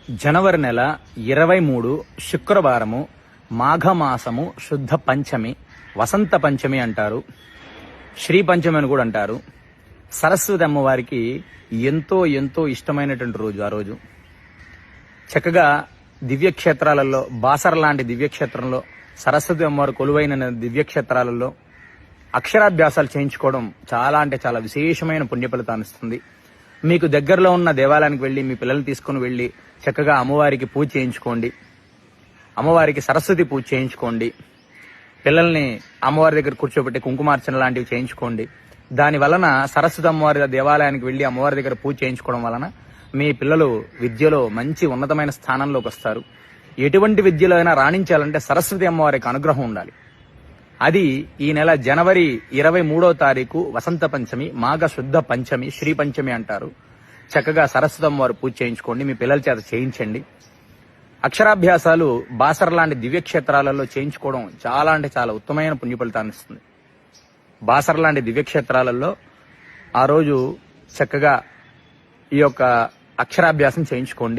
జనవరి నెల 23 శుక్రవారము, మాఘమాసము, శుద్ధ పంచమి, వసంత పంచమి అంటారు, శ్రీ పంచమి అని కూడా అంటారు. సరస్వతి అమ్మవారికి ఎంతో ఎంతో ఇష్టమైనటువంటి రోజు ఆ రోజు. చక్కగా దివ్యక్షేత్రాలలో, బాసర లాంటి దివ్యక్షేత్రంలో, సరస్వతి అమ్మవారు కొలువైన దివ్యక్షేత్రాలలో అక్షరాభ్యాసాలు చేయించుకోవడం చాలా అంటే చాలా విశేషమైన పుణ్యఫలితాన్ని ఇస్తుంది. మీకు దగ్గరలో ఉన్న దేవాలయానికి వెళ్ళి మీ పిల్లల్ని తీసుకుని వెళ్ళి చక్కగా అమ్మవారికి పూజ చేయించుకోండి, అమ్మవారికి సరస్వతి పూజ చేయించుకోండి, పిల్లల్ని అమ్మవారి దగ్గర కూర్చోబెట్టి కుంకుమార్చన లాంటివి చేయించుకోండి. దాని వలన సరస్వతి అమ్మవారి దేవాలయానికి వెళ్ళి అమ్మవారి దగ్గర పూజ చేయించుకోవడం వలన మీ పిల్లలు విద్యలో మంచి ఉన్నతమైన స్థానంలోకి వస్తారు. ఎటువంటి విద్యలో అయినా రాణించాలంటే సరస్వతి అమ్మవారికి అనుగ్రహం ఉండాలి. అది ఈ నెల జనవరి 23వ తారీఖు వసంత పంచమి, మాఘ శుద్ధ పంచమి, శ్రీ పంచమి అంటారు. చక్కగా సరస్వతి అమ్మవారు పూజ చేయించుకోండి, మీ పిల్లల చేత చేయించండి. అక్షరాభ్యాసాలు బాసర లాంటి దివ్యక్షేత్రాలలో చేయించుకోవడం చాలా అంటే చాలా ఉత్తమమైన పుణ్యఫలితాన్ని ఇస్తుంది. బాసర లాంటి దివ్యక్షేత్రాలలో ఆ రోజు చక్కగా ఈ యొక్క అక్షరాభ్యాసం చేయించుకోండి.